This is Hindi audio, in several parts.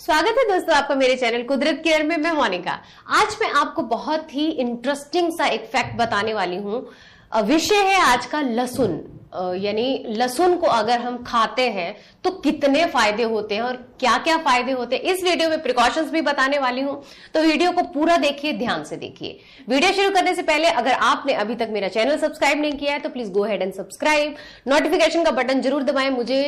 स्वागत है दोस्तों आपका मेरे चैनल कुदरत केयर में। मैं मोनिका। आज मैं आपको बहुत ही इंटरेस्टिंग सा एक फैक्ट बताने वाली हूं। विषय है आज का लहसुन। यानी लहसुन को अगर हम खाते हैं तो कितने फायदे होते हैं और क्या क्या फायदे होते हैं, इस वीडियो में प्रिकॉशंस भी बताने वाली हूं। तो वीडियो को पूरा देखिए, ध्यान से देखिए। वीडियो शुरू करने से पहले अगर आपने अभी तक मेरा चैनल सब्सक्राइब नहीं किया है तो please go ahead and subscribe. Notification का बटन जरूर दबाएं। मुझे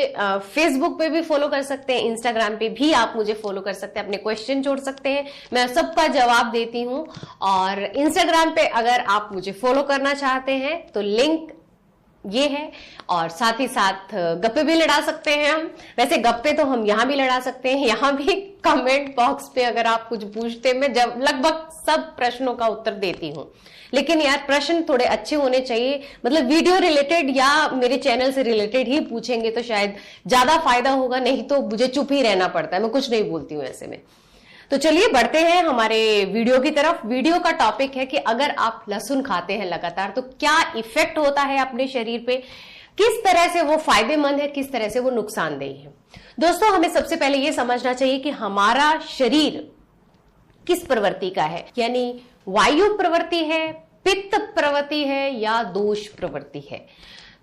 फेसबुक पे भी फॉलो कर सकते हैं, इंस्टाग्राम पे भी आप मुझे फॉलो कर सकते हैं, अपने क्वेश्चन जोड़ सकते हैं, मैं सबका जवाब देती हूं। और इंस्टाग्राम पे अगर आप मुझे फॉलो करना चाहते हैं तो लिंक ये है, और साथ ही साथ गप्पे भी लड़ा सकते हैं हम। वैसे गप्पे तो हम यहां भी लड़ा सकते हैं, यहां भी कमेंट बॉक्स पे अगर आप कुछ पूछते हैं, मैं जब लगभग सब प्रश्नों का उत्तर देती हूं। लेकिन यार प्रश्न थोड़े अच्छे होने चाहिए, मतलब वीडियो रिलेटेड या मेरे चैनल से रिलेटेड ही पूछेंगे तो शायद ज्यादा फायदा होगा, नहीं तो मुझे चुप ही रहना पड़ता है, मैं कुछ नहीं बोलती हूं ऐसे में। तो चलिए बढ़ते हैं हमारे वीडियो की तरफ। वीडियो का टॉपिक है कि अगर आप लहसुन खाते हैं लगातार तो क्या इफेक्ट होता है अपने शरीर पे, किस तरह से वो फायदेमंद है, किस तरह से वो नुकसानदेह है। दोस्तों हमें सबसे पहले ये समझना चाहिए कि हमारा शरीर किस प्रवृत्ति का है, यानी वायु प्रवृत्ति है, पित्त प्रवृत्ति है या दोष प्रवृत्ति है।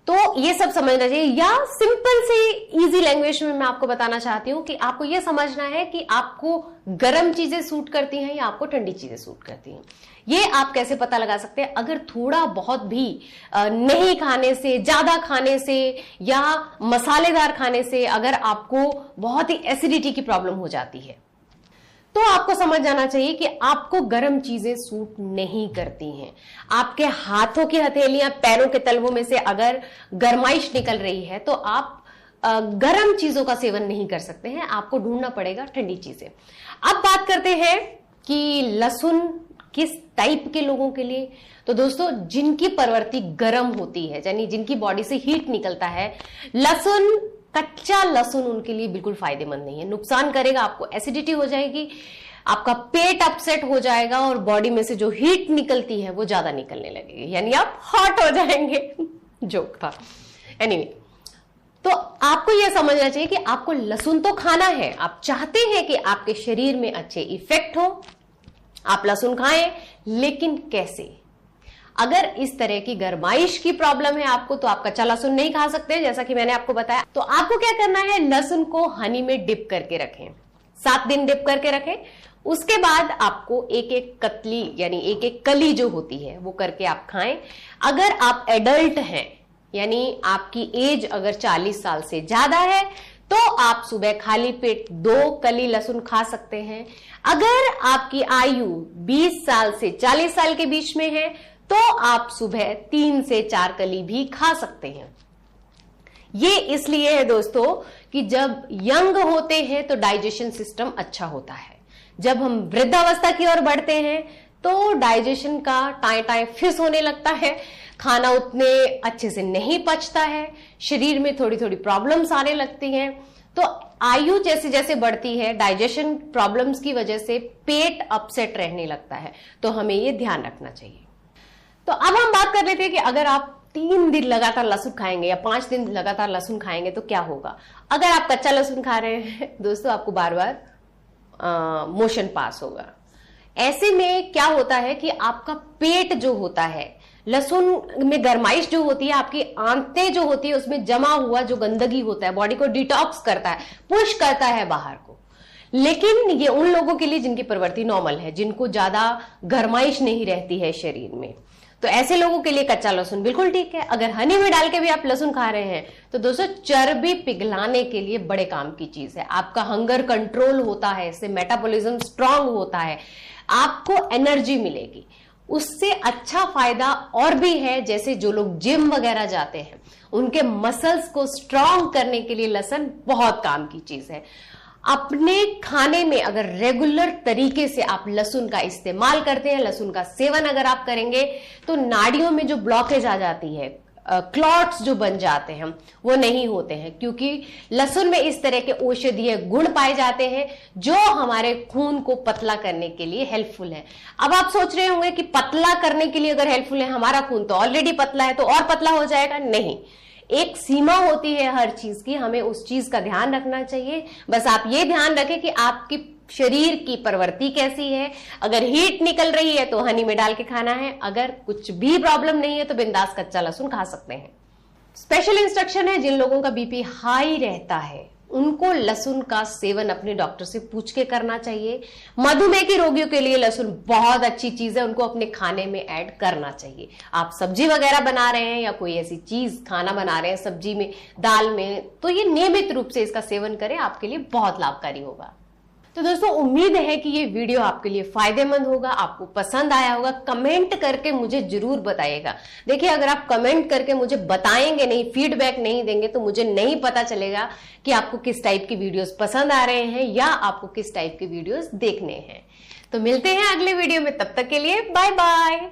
तो ये सब समझना चाहिए, या सिंपल से इजी लैंग्वेज में मैं आपको बताना चाहती हूं कि आपको ये समझना है कि आपको गर्म चीजें सूट करती हैं या आपको ठंडी चीजें सूट करती हैं। ये आप कैसे पता लगा सकते हैं? अगर थोड़ा बहुत भी नहीं खाने से, ज्यादा खाने से या मसालेदार खाने से अगर आपको बहुत ही एसिडिटी की प्रॉब्लम हो जाती है तो आपको समझ जाना चाहिए कि आपको गर्म चीजें सूट नहीं करती हैं। आपके हाथों की हथेलियां, पैरों के तलवों में से अगर गर्माइश निकल रही है तो आप गर्म चीजों का सेवन नहीं कर सकते हैं, आपको ढूंढना पड़ेगा ठंडी चीजें। अब बात करते हैं कि लहसुन किस टाइप के लोगों के लिए। तो दोस्तों जिनकी प्रवृत्ति गर्म होती है, यानी जिनकी बॉडी से हीट निकलता है, लहसुन, कच्चा लहसुन उनके लिए बिल्कुल फायदेमंद नहीं है, नुकसान करेगा। आपको एसिडिटी हो जाएगी, आपका पेट अपसेट हो जाएगा और बॉडी में से जो हीट निकलती है वो ज्यादा निकलने लगेगी, यानी आप हॉट हो जाएंगे। जोक था। एनीवे, तो आपको यह समझना चाहिए कि आपको लहसुन तो खाना है, आप चाहते हैं कि आपके शरीर में अच्छे इफेक्ट हो, आप लहसुन खाएं, लेकिन कैसे? अगर इस तरह की गरमाइश की प्रॉब्लम है आपको तो आप कच्चा लहसुन नहीं खा सकते, जैसा कि मैंने आपको बताया। तो आपको क्या करना है, लहसुन को हनी में डिप करके रखें, 7 दिन डिप करके रखें। उसके बाद आपको एक एक कतली, यानी एक एक कली जो होती है वो करके आप खाएं। अगर आप एडल्ट हैं, यानी आपकी एज अगर 40 साल से ज्यादा है तो आप सुबह खाली पेट 2 कली लहसुन खा सकते हैं। अगर आपकी आयु 20 साल से 40 साल के बीच में है तो आप सुबह 3 से 4 कली भी खा सकते हैं। ये इसलिए है दोस्तों कि जब यंग होते हैं तो डाइजेशन सिस्टम अच्छा होता है, जब हम वृद्धावस्था की ओर बढ़ते हैं तो डाइजेशन का टाए टाए फिस होने लगता है, खाना उतने अच्छे से नहीं पचता है, शरीर में थोड़ी थोड़ी प्रॉब्लम्स आने लगती हैं। तो आयु जैसे जैसे बढ़ती है, डाइजेशन प्रॉब्लम्स की वजह से पेट अपसेट रहने लगता है, तो हमें ये ध्यान रखना चाहिए। तो अब हम बात कर लेते हैं कि अगर आप 3 दिन लगातार लहसुन खाएंगे या 5 दिन लगातार लहसुन खाएंगे तो क्या होगा। अगर आप कच्चा लहसुन खा रहे हैं दोस्तों, आपको बार बार मोशन पास होगा। ऐसे में क्या होता है कि आपका पेट जो होता है, लहसुन में गरमाइश जो होती है, आपकी आंतें जो होती है उसमें जमा हुआ जो गंदगी होता है बॉडी को डिटॉक्स करता है, पुश करता है बाहर को। लेकिन ये उन लोगों के लिए जिनकी प्रवृत्ति नॉर्मल है, जिनको ज्यादा गरमाइश नहीं रहती है शरीर में, तो ऐसे लोगों के लिए कच्चा लहसुन बिल्कुल ठीक है। अगर हनी में डाल के भी आप लहसुन खा रहे हैं तो दोस्तों चर्बी पिघलाने के लिए बड़े काम की चीज है। आपका हंगर कंट्रोल होता है, इससे मेटाबॉलिज्म स्ट्रांग होता है, आपको एनर्जी मिलेगी। उससे अच्छा फायदा और भी है, जैसे जो लोग जिम वगैरह जाते हैं उनके मसल्स को स्ट्रांग करने के लिए लहसुन बहुत काम की चीज है। अपने खाने में अगर रेगुलर तरीके से आप लहसुन का इस्तेमाल करते हैं, लहसुन का सेवन अगर आप करेंगे तो नाड़ियों में जो ब्लॉकेज आ जाती है, क्लॉट्स जो बन जाते हैं वो नहीं होते हैं, क्योंकि लहसुन में इस तरह के औषधीय गुण पाए जाते हैं जो हमारे खून को पतला करने के लिए हेल्पफुल है। अब आप सोच रहे होंगे कि पतला करने के लिए अगर हेल्पफुल है, हमारा खून तो ऑलरेडी पतला है तो और पतला हो जाएगा। नहीं, एक सीमा होती है हर चीज की, हमें उस चीज का ध्यान रखना चाहिए। बस आप ये ध्यान रखें कि आपकी शरीर की प्रवृत्ति कैसी है। अगर हीट निकल रही है तो हनी में डाल के खाना है, अगर कुछ भी प्रॉब्लम नहीं है तो बिंदास कच्चा लहसुन खा सकते हैं। स्पेशल इंस्ट्रक्शन है, जिन लोगों का बीपी हाई रहता है उनको लहसुन का सेवन अपने डॉक्टर से पूछ के करना चाहिए। मधुमेह के रोगियों के लिए लहसुन बहुत अच्छी चीज है, उनको अपने खाने में ऐड करना चाहिए। आप सब्जी वगैरह बना रहे हैं या कोई ऐसी चीज खाना बना रहे हैं सब्जी में, दाल में, तो ये नियमित रूप से इसका सेवन करें, आपके लिए बहुत लाभकारी होगा। तो दोस्तों, उम्मीद है कि ये वीडियो आपके लिए फायदेमंद होगा, आपको पसंद आया होगा। कमेंट करके मुझे जरूर बताइएगा। देखिए, अगर आप कमेंट करके मुझे बताएंगे नहीं, फीडबैक नहीं देंगे, तो मुझे नहीं पता चलेगा कि आपको किस टाइप की वीडियोस पसंद आ रहे हैं या आपको किस टाइप की वीडियोस देखने हैं। तो मिलते हैं अगले वीडियो में, तब तक के लिए बाय बाय।